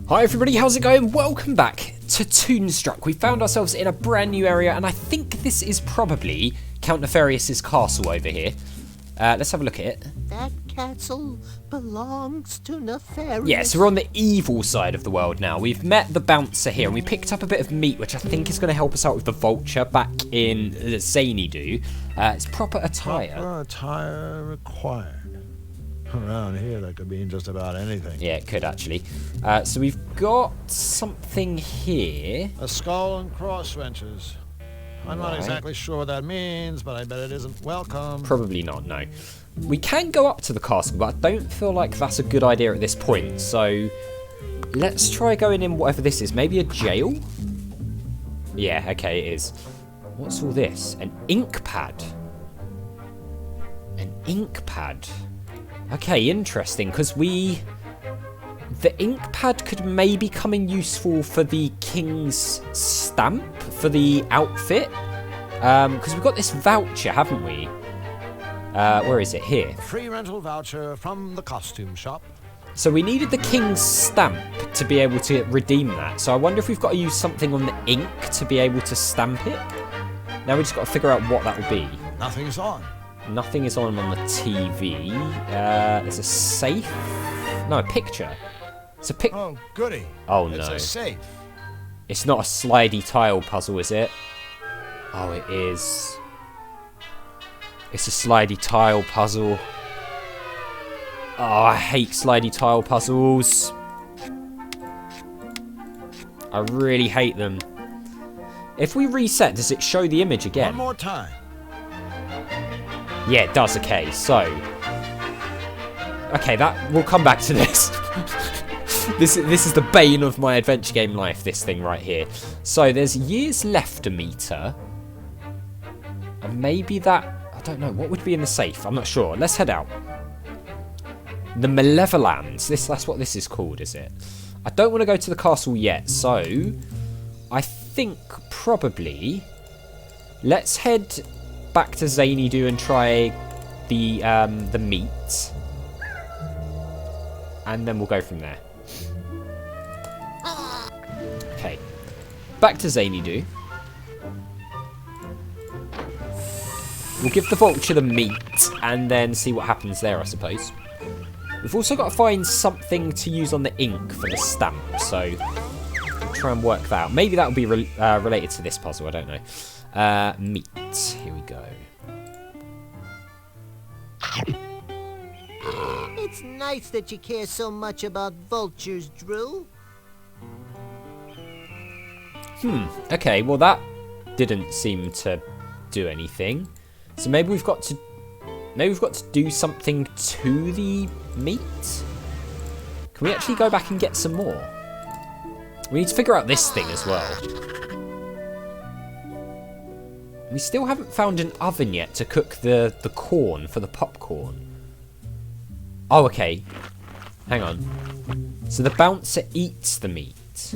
Hi everybody, how's it going? Welcome back to Toonstruck. We found ourselves in a brand new area, and I think this is probably Count Nefarious's castle over here. Let's have a look at it. That castle belongs to Nefarious. Yeah, so we're on the evil side of the world now. We've met the bouncer here, and we picked up a bit of meat, which I think is going to help us out with the vulture back in Zanydu. It's proper attire. Proper attire required. Around here, that could mean just about anything. Yeah, it could actually. So we've got something here. A skull and cross wrenches. I'm not exactly sure what that means, but I bet it isn't welcome. Probably not, no. We can go up to the castle, but I don't feel like that's a good idea at this point. So let's try going in whatever this is. Maybe a jail? Yeah, okay, it is. What's all this? An Inkpad. An Inkpad. Okay, interesting, because the Inkpad could maybe come in useful for the king's stamp, for the outfit. Because we've got this voucher, haven't we? Where is it? Here. Free rental voucher from the costume shop. So we needed the king's stamp to be able to redeem that. So I wonder if we've got to use something on the ink to be able to stamp it. Now we just got to figure out what that will be. Nothing's on. Nothing is on the TV. There's a safe. No, a picture. It's a pic. Oh, goody. Oh, It's no. a safe. It's not a slidey tile puzzle, is it? Oh, it is. It's a slidey tile puzzle. Oh, I hate slidey tile puzzles. I really hate them. If we reset, does it show the image again? One more time. Yeah, it does. Okay, so... Okay, we'll come back to this. This is the bane of my adventure game life, this thing right here. So, there's years left a meter. And maybe that... I don't know, what would be in the safe? I'm not sure. Let's head out. The Malevolands. That's what this is called, is it? I don't want to go to the castle yet, so... I think probably... Let's head back to Zanydu and try the meat. And then we'll go from there. Okay. Back to Zanydu. We'll give the vulture the meat and then see what happens there, I suppose. We've also got to find something to use on the ink for the stamp, so we'll try and work that out. Maybe that will be related to this puzzle, I don't know. Meat. Here we go. It's nice that you care so much about vultures, Drew. Okay, well that didn't seem to do anything. So maybe we've got to do something to the meat? Can we actually go back and get some more? We need to figure out this thing as well. We still haven't found an oven yet to cook the corn for the popcorn. Oh, okay. Hang on. So the bouncer eats the meat.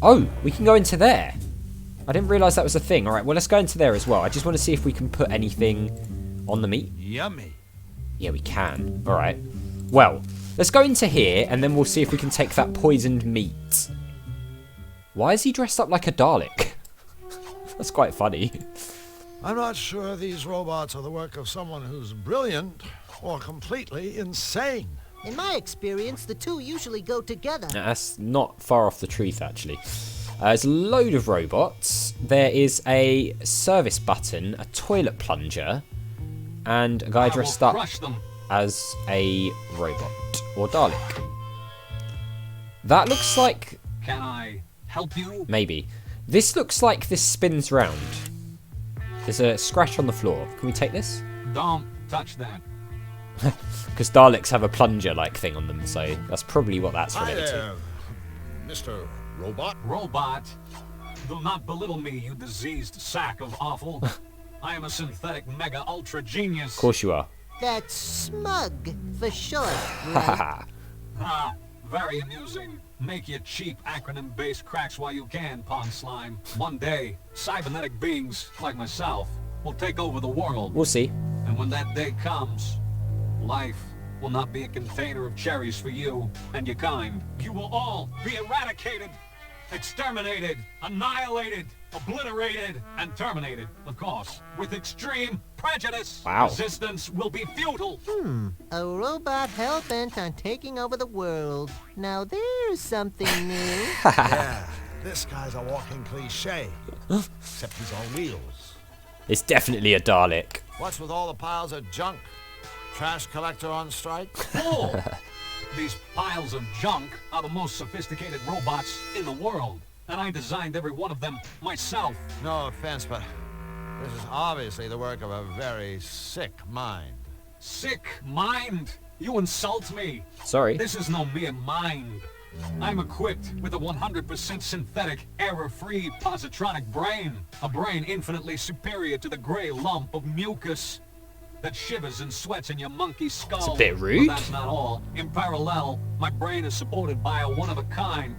Oh, we can go into there. I didn't realise that was a thing. Alright, well, let's go into there as well. I just want to see if we can put anything on the meat. Yummy. Yeah, we can. Alright. Well, let's go into here, and then we'll see if we can take that poisoned meat. Why is he dressed up like a Dalek? That's quite funny. I'm not sure these robots are the work of someone who's brilliant or completely insane. In my experience, the two usually go together. That's not far off the truth, actually. There's a load of robots. There is a service button, a toilet plunger, and a guy dressed up as a robot or Dalek. That looks like... Can I help you? Maybe. This looks like this spins round. There's a scratch on the floor. Can we take this? Don't touch that. Because Daleks have a plunger-like thing on them, so that's probably what that's Hi related to. there, Mr. Robot. Robot, do not belittle me, you diseased sack of offal. I am a synthetic mega ultra genius. Of course you are. That's smug, for short, right? Haha. Ah, very amusing. Make your cheap acronym-based cracks while you can, Pond Slime. One day, cybernetic beings like myself will take over the world. We'll see. And when that day comes, life will not be a container of cherries for you and your kind. You will all be eradicated, exterminated, annihilated, obliterated, and terminated, of course, with extreme prejudice. Wow. Resistance will be futile. A robot hell-bent on taking over the world. Now there's something new. Yeah, this guy's a walking cliche. Except he's on wheels. It's definitely a Dalek. What's with all the piles of junk? Trash collector on strike? Fool! These piles of junk are the most sophisticated robots in the world, and I designed every one of them myself. No offense, but this is obviously the work of a very sick mind. Sick mind? You insult me. Sorry. This is no mere mind. I'm equipped with a 100% synthetic, error-free positronic brain. A brain infinitely superior to the gray lump of mucus that shivers and sweats in your monkey skull. It's a bit rude. But that's not all. In parallel, my brain is supported by a one-of-a-kind,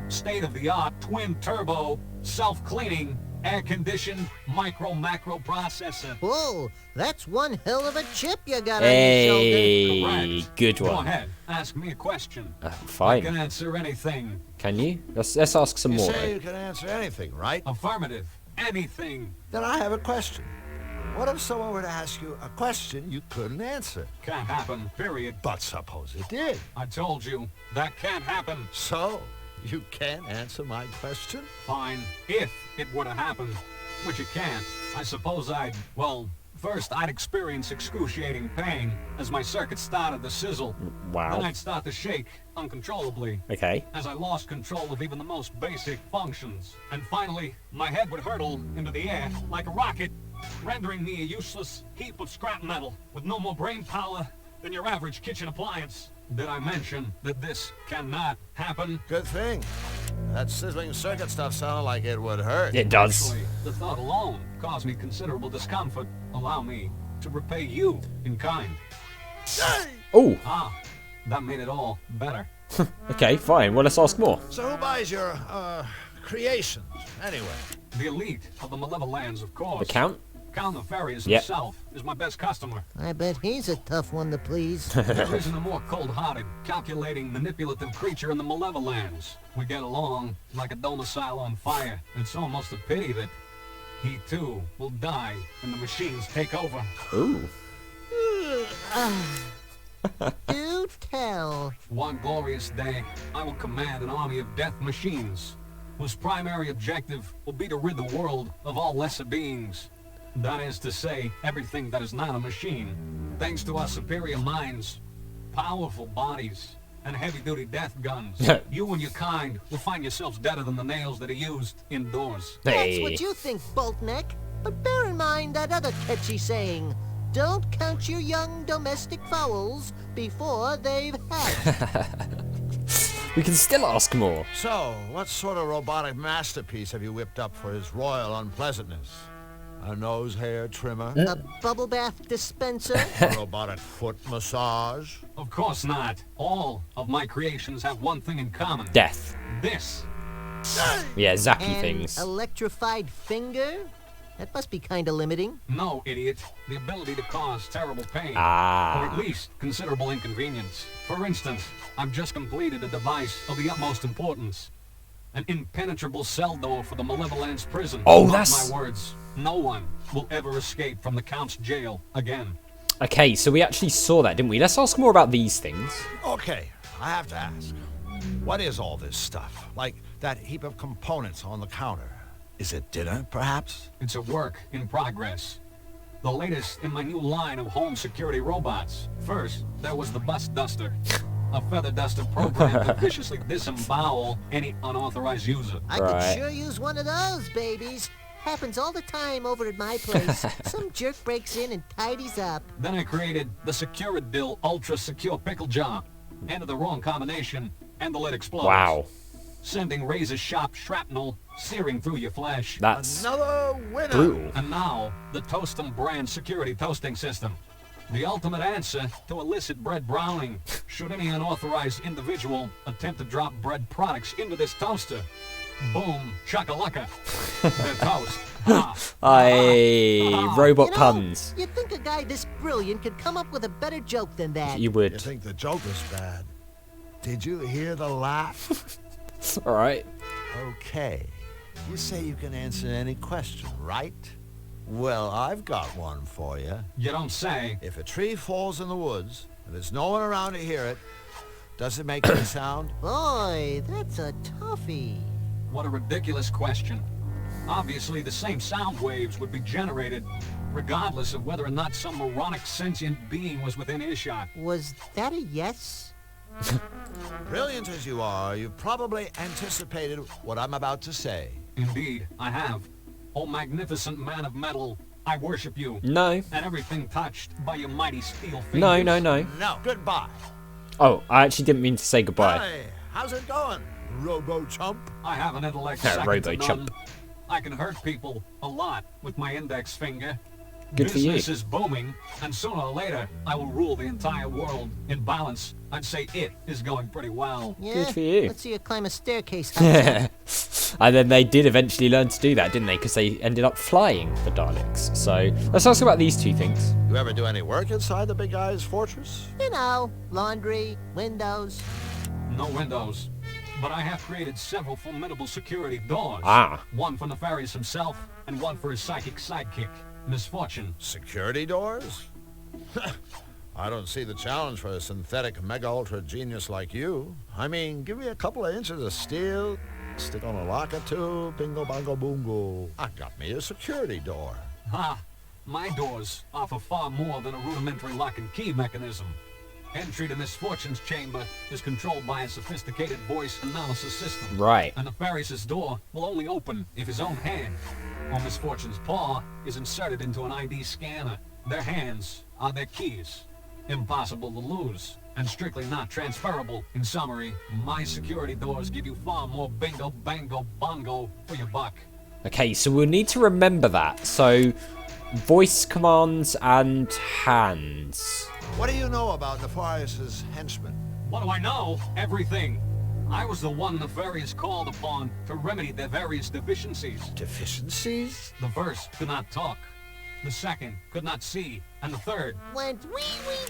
state-of-the-art, twin-turbo, self-cleaning, air-conditioned, micro-macro processor. Whoa, that's one hell of a chip you got on your shoulder. Hey, Correct. good Go one. ahead, ask me a question. I Fine. can answer anything. Can you? Let's ask some You more. say you can answer anything, right? Affirmative. Anything. Then I have a question. What if someone were to ask you a question you couldn't answer? Can't happen, period. But suppose it did. I told you, that can't happen. So, you can't answer my question? Fine, if it were to happen, which it can't. I suppose well, first I'd experience excruciating pain as my circuits started to sizzle. Wow. Then I'd start to shake uncontrollably Okay. as I lost control of even the most basic functions. And finally, my head would hurtle into the air like a rocket, rendering me a useless heap of scrap metal with no more brain power than your average kitchen appliance. Did I mention that this cannot happen? Good thing. That sizzling circuit stuff sounded like it would hurt. It does. Actually, the thought alone caused me considerable discomfort. Allow me to repay you in kind. Oh, Ah, that made it all better. okay, fine. Well, let's ask more. So who buys your, creations, anyway? The elite of the Malevolands, of course. The Count? Count Nefarious Yep. himself is my best customer. I bet he's a tough one to please. There isn't a more cold-hearted, calculating, manipulative creature in the Malevolands. We get along like a domicile on fire. It's almost a pity that he, too, will die when the machines take over. Ooh. Do tell. One glorious day, I will command an army of death machines, whose primary objective will be to rid the world of all lesser beings. That is to say, everything that is not a machine. Thanks to our superior minds, powerful bodies, and heavy-duty death guns, you and your kind will find yourselves deader than the nails that are used indoors. That's Hey. what you think, Boltneck. But bear in mind that other catchy saying, don't count your young domestic fowls before they've hatched. We can still ask more. So, what sort of robotic masterpiece have you whipped up for his royal unpleasantness? A nose hair trimmer? A bubble bath dispenser? A robotic foot massage? Of course not. All of my creations have one thing in common. Death. This. Yeah, zappy An things. electrified finger? That must be kinda limiting. No, idiot. The ability to cause terrible pain. Or Ah. at least considerable inconvenience. For instance, I've just completed a device of the utmost importance. An impenetrable cell door for the Malevolands prison. Oh, Mark that's- my words. No one will ever escape from the Count's jail again. Okay, so we actually saw that, didn't we? Let's ask more about these things. Okay, I have to ask. What is all this stuff? Like that heap of components on the counter? Is it dinner, perhaps? It's a work in progress. The latest in my new line of home security robots. First, there was the bust duster. A feather duster programmed to viciously disembowel any unauthorized user. I Right. could sure use one of those, babies. Happens all the time over at my place. Some jerk breaks in and tidies up. Then I created the Securidil Ultra Secure Pickle Jar. Enter the wrong combination, and the lid explodes. Wow. Sending razor-sharp shrapnel searing through your flesh. That's Another winner! brutal. And now, the Toastum brand security toasting system. The ultimate answer to illicit bread browning. Should any unauthorized individual attempt to drop bread products into this toaster, Boom, shakalaka. They're toast. Robot You know, puns. you'd think a guy this brilliant could come up with a better joke than that. You You would. think the joke was bad? Did you hear the laugh? Alright. Okay. You say you can answer any question, right? Well, I've got one for you. You don't say. If a tree falls in the woods, and there's no one around to hear it, does it make any sound? Boy, that's a toughie. What a ridiculous question. Obviously, the same sound waves would be generated, regardless of whether or not some moronic sentient being was within earshot. Was that a yes? Brilliant as you are, you've probably anticipated what I'm about to say. Indeed, I have. Oh, magnificent man of metal, I worship you. No. And everything touched by your mighty steel fingers. No, no, no. No, goodbye. Oh, I actually didn't mean to say goodbye. Hey, how's it going, Robo-Chump? I have an intellect Yeah, second to Robo-Chump. none. I can hurt people a lot with my index finger. Good for you. Business is booming, and sooner or later, I will rule the entire world. In balance, I'd say it is going pretty well. Yeah. for you. Let's see you climb a staircase. How's And then they did eventually learn to do that, didn't they? Because they ended up flying the Daleks. So let's ask about these two things. You ever do any work inside the big guy's fortress? You know, laundry, windows. No windows. But I have created several formidable security doors. Ah. One for Nefarious himself, and one for his psychic sidekick, Misfortune. Security doors? I don't see the challenge for a synthetic mega-ultra genius like you. I mean, give me a couple of inches of steel, stick on a lock or two, bingo, bongo, boongo. I got me a security door. Ha! My doors offer far more than a rudimentary lock and key mechanism. Entry to Misfortune's chamber is controlled by a sophisticated voice analysis system. Right. And Nefarious's door will only open if his own hand, or Misfortune's paw, is inserted into an ID scanner. Their hands are their keys. Impossible to lose, and strictly not transferable. In summary, my security doors give you far more bingo, bango, bongo for your buck. Okay, so we'll need to remember that. So, voice commands and hands. What do you know about Nefarious' henchmen? What do I know? Everything. I was the one Nefarious called upon to remedy their various deficiencies. Deficiencies? The first could not talk. The second could not see. And the third, Went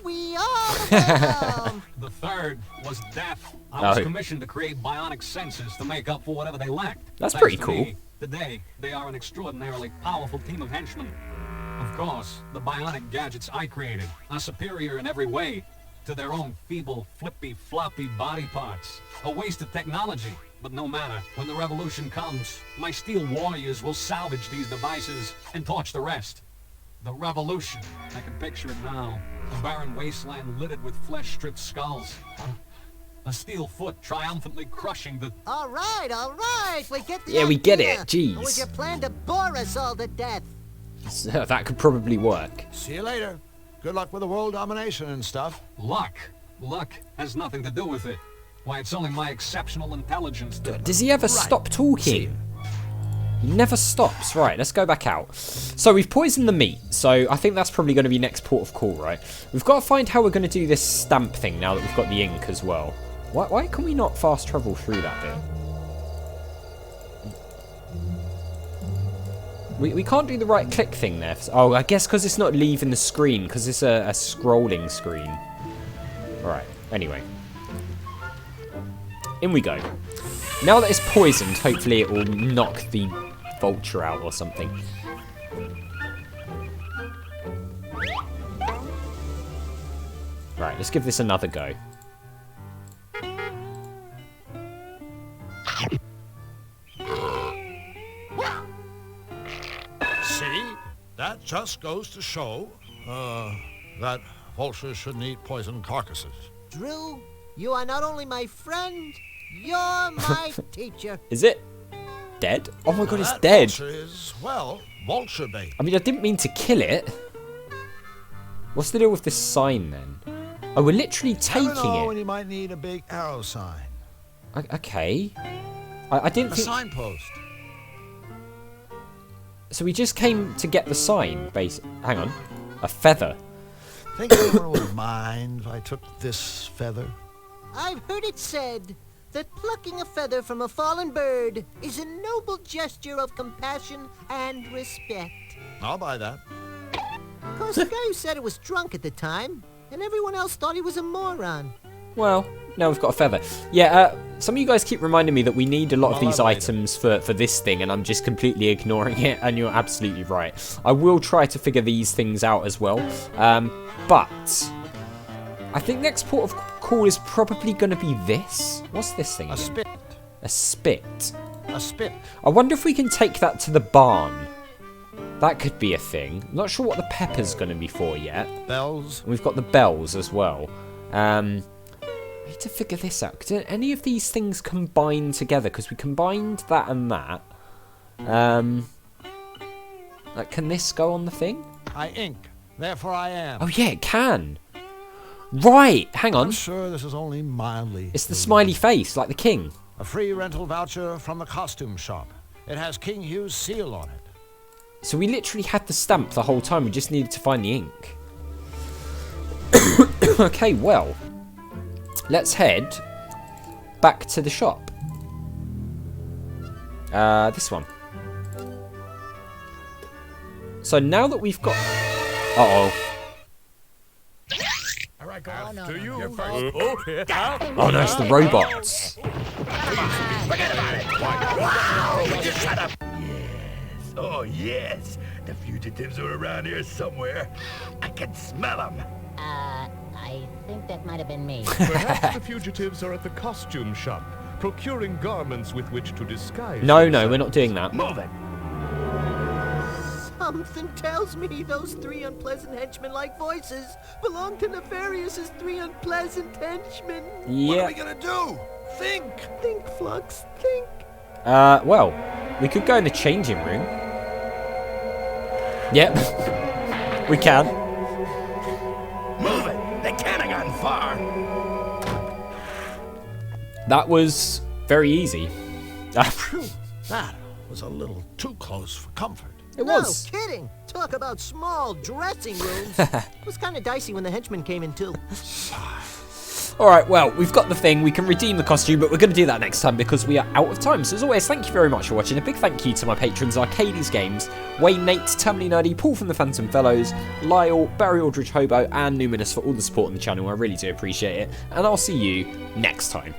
wee all the way down. the third was deaf. I was Oh. commissioned to create bionic senses to make up for whatever they lacked. That's Thanks pretty to cool. me, today, they are an extraordinarily powerful team of henchmen. Of course, the bionic gadgets I created are superior in every way to their own feeble, flippy, floppy body parts. A waste of technology, but no matter. When the revolution comes, my steel warriors will salvage these devices and torch the rest. The revolution. I can picture it now. A barren wasteland littered with flesh-stripped skulls. A steel foot triumphantly crushing the... All right. We get the Yeah, we get idea. it. Jeez. Or was your plan to bore us all to death? So that could probably work. See you later. Good luck with the world domination and stuff. Luck. Luck has nothing to do with it. Why, it's only my exceptional intelligence that... Does he ever stop talking? He never stops. Right, let's go back out. So we've poisoned the meat. So I think that's probably going to be next port of call, right? We've got to find how we're going to do this stamp thing now that we've got the ink as well. Why can we not fast travel through that bit? We can't do the right click thing there. Oh, I guess because it's not leaving the screen, because it's a scrolling screen. Alright, anyway. In we go. Now that it's poisoned, hopefully it will knock the vulture out or something. Right, let's give this another go. See? That just goes to show, that vultures shouldn't eat poisoned carcasses. Drew, you are not only my friend, you're my teacher. Is it dead? Oh my god, it's That dead. vulture is, well, vulture bait. I mean, I didn't mean to kill it. What's the deal with this sign then? Oh, we're literally taking Never know when it. you might need a big arrow sign. Okay. I didn't A think... signpost. So we just came to get the sign, hang on. A feather. Think anyone would mind if I took this feather? I've heard it said, that plucking a feather from a fallen bird is a noble gesture of compassion and respect. I'll buy that. Of course, the guy who said it was drunk at the time, and everyone else thought he was a moron. Well, now we've got a feather. Yeah, some of you guys keep reminding me that we need a lot of these items for this thing, and I'm just completely ignoring it, and you're absolutely right. I will try to figure these things out as well, but I think next port of call is probably going to be this. What's this thing? A spit. A spit. A spit. I wonder if we can take that to the barn. That could be a thing. I'm not sure what the pepper's going to be for yet. Bells. And we've got the bells as well. I need to figure this out. Do any of these things combine together? Because we combined that and that. Like, can this go on the thing? I ink. Therefore I am. Oh, yeah, it can. Right, hang on. I'm sure this is only mildly. It's the smiley face, like the king. A free rental voucher from the costume shop. It has King Hugh's seal on it. So we literally had the stamp the whole time. We just needed to find the ink. Okay, well. Let's head back to the shop. This one. So now that we've got... Uh-oh. Oh no, Oh no, it's the robots. Yes. Oh yes. The fugitives are around here somewhere. I can smell them. I think that might have been me. Perhaps the fugitives are at the costume shop, procuring garments with which to disguise No, themselves. we're not doing that. Move it. Something tells me those three unpleasant-henchmen-like voices belong to Nefarious's three unpleasant henchmen. What are Yeah. we gonna do? Think. Think, Flux, think. Well, we could go in the changing room. Yep. We can. Move it. They can't have gone far. That was very easy. Phew, that was a little too close for comfort. It No was. kidding. Talk about small dressing rooms. It was kind of dicey when the henchmen came in, too. Alright, well, we've got the thing. We can redeem the costume, but we're going to do that next time because we are out of time. So as always, thank you very much for watching. A big thank you to my patrons, Arcades Games, Wayne Nate, Terminally Nerdy, Paul from the Phantom Fellows, Lyle, Barry Aldridge Hobo, and Numinous for all the support on the channel. I really do appreciate it. And I'll see you next time.